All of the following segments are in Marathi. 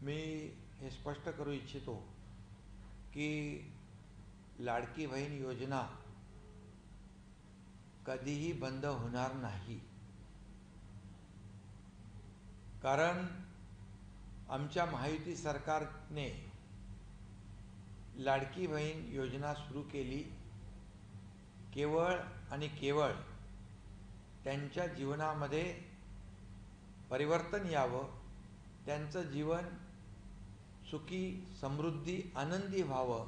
मी हे स्पष्ट करू इच्छितो की लाडकी बहीण योजना कधीही बंद होणार नाही। कारण आमच्या महायुती सरकारने लाडकी बहीण योजना सुरू केली केवळ आणि केवळ त्यांच्या जीवनामध्ये परिवर्तन यावं, त्यांचं जीवन सुखी, समृद्धी, आनंदी व्हावं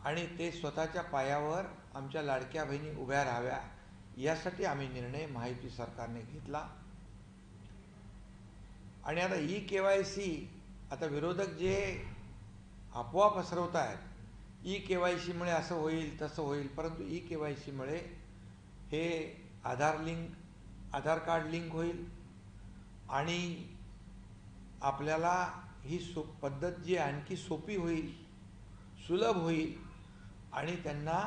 आणि ते स्वतःच्या पायावर आमच्या लाडक्या बहिणी उभ्या राहाव्या, यासाठी आम्ही निर्णय महायुती सरकारने घेतला। आणि आता ई-केवायसी, आता विरोधक जे अफवा पसरवत आहेत, ई-केवायसीमुळे असं होईल तसं होईल, परंतु ई-केवायसीमुळे हे आधार कार्ड लिंक होईल आणि आपल्याला ही पद्धत जी आणखी सोपी होईल, सुलभ होईल आणि त्यांना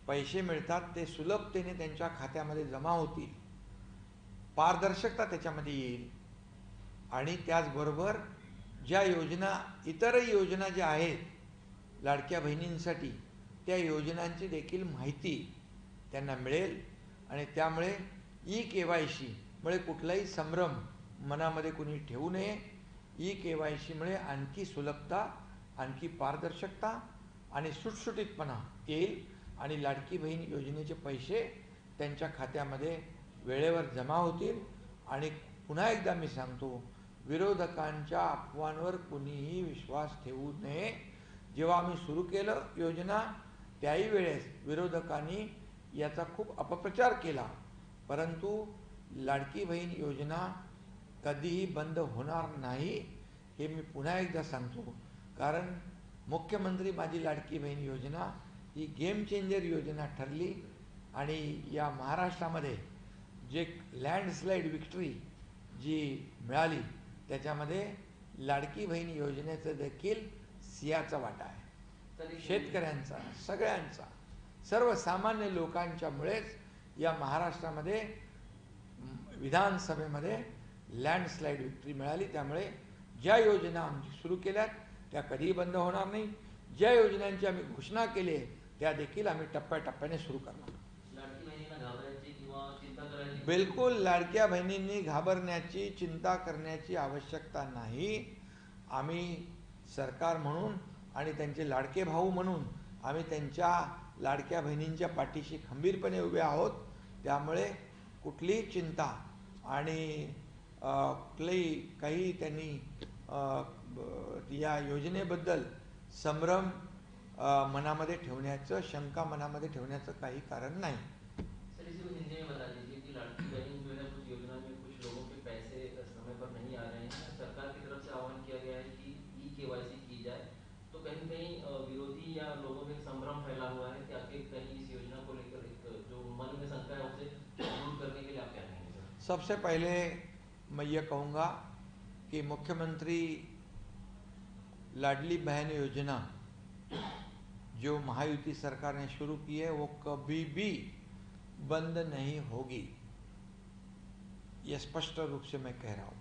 पैसे मिळतात ते सुलभतेने त्यांच्या खात्यामध्ये जमा होतील, पारदर्शकता त्याच्यामध्ये येईल आणि त्याचबरोबर ज्या योजना, इतरही योजना ज्या आहेत लाडक्या बहिणींसाठी, त्या योजनांची देखील माहिती त्यांना मिळेल आणि त्यामुळे ई-केवायसीमुळे कुठलाही संभ्रम मनामध्ये कुणी ठेवू नये। ई-केवायसीमुळे आणखी सुलभता, आणखी पारदर्शकता आणि सुटसुटीतपणा येईल आणि लाडकी बहीण योजनेचे पैसे त्यांच्या खात्यामध्ये वेळेवर जमा होतील। आणि पुन्हा एकदा मी सांगतो, विरोधकांच्या अफवांवर कुणीही विश्वास ठेवू नये। जेव्हा आम्ही सुरू केलं योजना त्याही वेळेस विरोधकांनी याचा खूप अपप्रचार केला, परंतु लाडकी बहीण योजना कधीही बंद होणार नाही हे मी पुन्हा एकदा सांगतो। कारण मुख्यमंत्री माझी लाडकी बहीण योजना ही गेम चेंजर योजना ठरली आणि या महाराष्ट्रामध्ये जे लँडस्लाईड विक्ट्री जी मिळाली त्याच्यामध्ये लाडकी बहीण योजनेचं देखील सिंहाचा वाटा आहे। शेतकऱ्यांचा, सगळ्यांचा, सर्वसामान्य लोकांच्यामुळेच या महाराष्ट्रामध्ये विधानसभेमध्ये लँडस्लाईड विक्ट्री मिळाली। त्यामुळे ज्या योजना आम्ही सुरू केल्यात त्या कधीही बंद होणार नाही। ज्या योजनांची आम्ही घोषणा केली त्या देखील आम्ही टप्प्याटप्प्याने सुरू करणार। बिलकुल लाडक्या बहिणींनी घाबरण्याची, चिंता करण्याची आवश्यकता नाही। आम्ही सरकार म्हणून आणि त्यांचे लाडके भाऊ म्हणून आम्ही त्यांच्या लाडक्या बहिणींच्या पाठीशी खंबीरपणे उभे आहोत। त्यामुळे कुठलीही चिंता आणि काही त्यांनी या योजनेबद्दल संभ्रम मनामध्ये ठेवण्याचं, शंका मनामध्ये ठेवण्याचं काही कारण नाही। सर, इसी को हिंदी में बता दीजिए कि लाडकी बहन जो है कुछ योजना में कुछ लोगों के पैसे समय पर नहीं आ रहे हैं, सरकार की तरफ से आह्वान किया गया है कि ई-केवाईसी की जाए, तो कहीं कहीं विरोधी या लोगों में संभ्रम फैला हुआ है कि आखिर कहीं इस योजना को लेकर एक जो मन में शंका है उसे दूर करने के लिए आप क्या कहेंगे सर? सबसे पहले मैं ये कहूँगा कि मुख्यमंत्री लाडली बहन योजना जो महायुति सरकार ने शुरू की है वो कभी भी बंद नहीं होगी, ये स्पष्ट रूप से मैं कह रहा हूँ।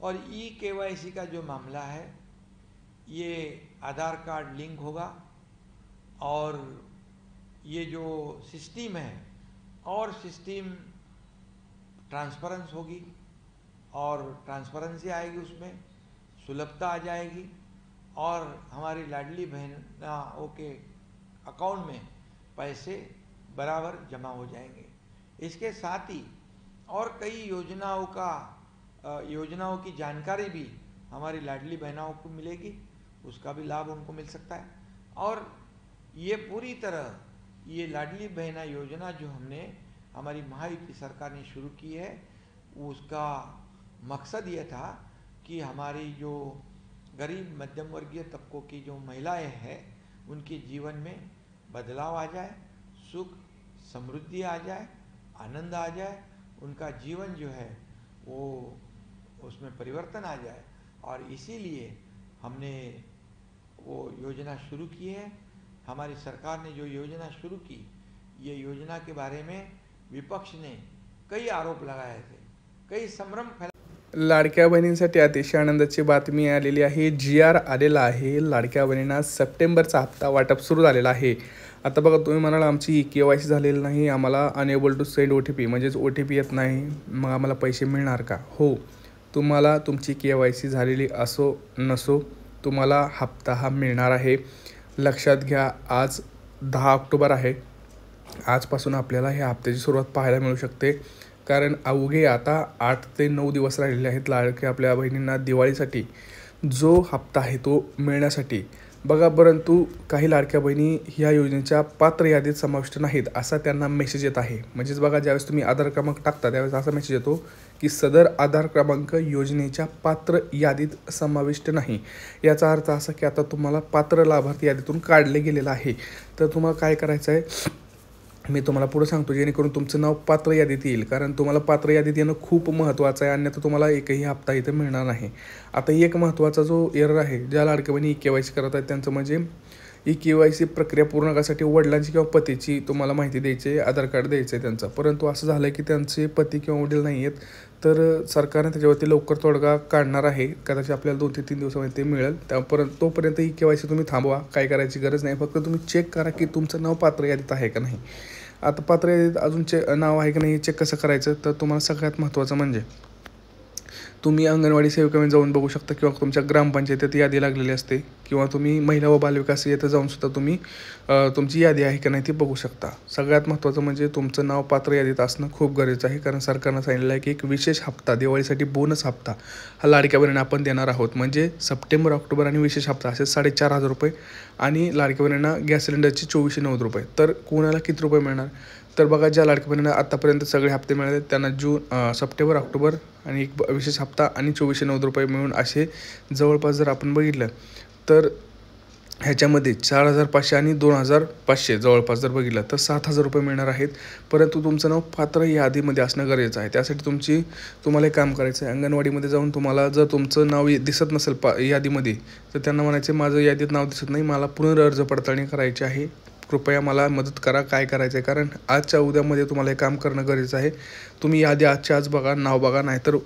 और ई-केवाईसी का जो मामला है ये आधार कार्ड लिंक होगा और ये जो सिस्टम है और सिस्टम ट्रांसपेरेंस होगी और ट्रांसपेरेंसी आएगी, उसमें सुलभता आ जाएगी और हमारी लाडली बहनों के अकाउंट में पैसे बराबर जमा हो जाएंगे। इसके साथ ही और कई योजनाओं की जानकारी भी हमारी लाडली बहनों को मिलेगी, उसका भी लाभ उनको मिल सकता है। और ये पूरी तरह ये लाडली बहना योजना जो हमने हमारी महायुति सरकार ने शुरू की है, उसका मकसद ये था कि हमारी जो गरीब मध्यम वर्गीय तबकों की जो महिलाएं हैं उनके जीवन में बदलाव आ जाए, सुख समृद्धि आ जाए, आनंद आ जाए, उनका जीवन जो है वो उसमें परिवर्तन आ जाए। और इसीलिए हमने वो योजना शुरू की है। हमारी सरकार ने जो योजना शुरू की, ये योजना के बारे में विपक्ष ने कई आरोप लगाए थे, कई संभ्रम फैला। लाडक्या बहिणींसाठी अतिशय आनंदाची बातमी आलेली आहे. GR आलेला आहे. लाडक्या बहिणींना सप्टेंबरचा हप्ता वाटप सुरू झालेला आहे. आता बघा, तुम्ही म्हणाल आमची KYC झालेली नाही, आम्हाला अनेबल टू सेंड OTP म्हणजेच OTP येत नाही, मग आम्हाला पैसे मिळणार का? हो, तुम्हाला तुमची KYC झालेली असो नसो, तुम्हाला हप्ता हा मिळणार आहे. लक्षात घ्या, आज 10 ऑक्टोबर आहे. आजपासून आपल्याला ह्या हप्त्याची सुरुवात पाहायला मिळू शकते. कारण अवघे आता 8 ते 9 दिवस राहिलेले आहेत लाडक्या आपल्या बहिणींना दिवाळीसाठी जो हप्ता आहे तो मिळण्यासाठी. बघा, परंतु काही लाडक्या बहिणी ह्या योजनेच्या पात्र यादीत समाविष्ट नाहीत असा त्यांना मेसेज येत आहे. म्हणजेच बघा, ज्यावेळेस तुम्ही आधार क्रमांक टाकता त्यावेळेस असा मेसेज येतो की सदर आधार क्रमांक योजनेच्या पात्र यादीत समाविष्ट नाही. याचा अर्थ असा की आता तुम्हाला पात्र लाभार्थी यादीतून काढले गेलेलं आहे. तर तुम्हाला काय करायचं आहे मी तुम्हाला पुढे सांगतो, जेणेकरून तुमचं नाव पात्र यादीत येईल. कारण तुम्हाला पात्र यादीत येणं खूप महत्त्वाचं आहे, अन्यथा तुम्हाला एकही हप्ता इथं मिळणार नाही. आता एक महत्त्वाचा जो एरर आहे, ज्या लाडक्या बहिणी KYC करत आहेत त्यांचं म्हणजे KYC प्रक्रिया पूर्ण करण्यासाठी वडिलांची किंवा पतीची तुम्हाला माहिती द्यायची आहे, आधार कार्ड द्यायचं आहे त्यांचं. परंतु असं झालं की त्यांचे पती किंवा वडील नाही आहेत, तर सरकारने त्याच्यावरती लवकर तोडगा काढणार आहे. कदाचित आपल्याला 2 ते 3 दिवसामध्ये ते मिळेल. तोपर्यंत KYC तुम्ही थांबवा, काय करायची गरज नाही. फक्त तुम्ही चेक करा की तुमचं नाव पात्र यादीत आहे का नाही. आता पात्र यादीत अजून नाव आहे का नाही चेक कसं करायचं, तर तुम्हाला सगळ्यात महत्त्वाचं म्हणजे तुम्ही अंगणवाडी सेविकांमध्ये जाऊन बघू शकता किंवा तुमच्या ग्रामपंचायतीत यादी लागलेली असते किंवा तुम्ही महिला व बालविकास येथे जाऊनसुद्धा तुम्ही तुमची यादी आहे का नाही ती बघू शकता. सगळ्यात महत्त्वाचं म्हणजे तुमचं नाव पात्र यादीत असणं खूप गरजेचं आहे. कारण सरकारनं सांगितलं आहे की एक विशेष हप्ता, दिवाळीसाठी बोनस हप्ता हा लाडक्या बहिणींना आपण देणार आहोत. म्हणजे सप्टेंबर, ऑक्टोबर आणि विशेष हप्ता असे 4,500 रुपये आणि लाडक्या बहिणींना गॅस सिलेंडरचे 2,490 रुपये. तर कोणाला किती रुपये मिळणार? तर बघा, ज्या लाडक्या बहिणींना आत्तापर्यंत सगळे हप्ते मिळाले त्यांना सप्टेंबर, ऑक्टोबर आणि एक विशेष हप्ता आणि 2,490 रुपये मिळून असे जवळपास जर आपण बघितलं तर ह्याच्यामध्ये 4,500 आणि 2,500 जवळपास जर बघितलं तर 7,000 रुपये मिळणार आहेत. परंतु तुमचं नाव पात्र यादीमध्ये असणं गरजेचं आहे. त्यासाठी तुम्हाला एक काम करायचं आहे. अंगणवाडीमध्ये जाऊन तुम्हाला जर तुमचं नाव दिसत नसेल यादीमध्ये, तर त्यांना म्हणायचं माझं यादीत नाव दिसत नाही, मला पुनर्अर्ज पडताळणी करायची आहे, कृपया मला मदत करा. काय करायचं आहे, कारण आजच्या उद्यामध्ये तुम्हाला हे काम करणं गरजेचं आहे. तुम्ही यादी आजच्या आज बघा, नाव बघा, नाहीतर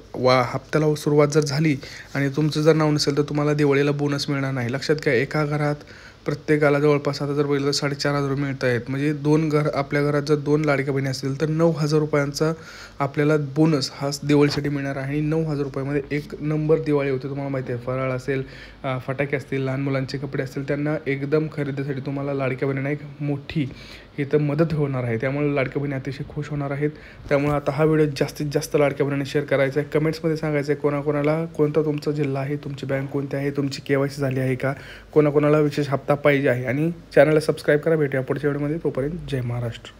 हप्त्याला सुरुवात जर झाली आणि तुमचं जर नाव नसेल तर तुम्हाला दिवाळीला बोनस मिळणार नाही. लक्षात घ्या, एका घरात प्रत्येकाला जवळपास आता जर बघितलं तर 4,500 मिळत आहेत. म्हणजे आपल्या घरात जर 2 लाडक्या बहिणी असतील तर 9,000 रुपयांचा आपल्याला बोनस हा दिवाळीसाठी मिळणार आहे. आणि 9,000 रुपयामध्ये एक नंबर दिवाळी होते. तुम्हाला माहिती आहे, फराळ असेल, फटाके असतील, लहान मुलांचे कपडे असतील, त्यांना एकदम खरेदीसाठी तुम्हाला लाडक्या बहिणींना एक मोठी इथं मदत होणार आहे. त्यामुळे लाडक्या बहिणी अतिशय खुश होणार आहेत. त्यामुळे आता हा व्हिडिओ जास्तीत जास्त लाडक्या बहिणींना शेअर करायचा आहे. कमेंट्समध्ये सांगायचं आहे कोणाकोणाला कोणता तुमचा जिल्हा आहे, तुमची बँक कोणती आहे, तुमची KYC झाली आहे का, कोणाकोणाला विशेष हप्ता पाहिजे आहे. आणि चॅनलला सबस्क्राईब करा. भेटूया पुढच्या व्हिडिओमध्ये. तोपर्यंत जय महाराष्ट्र.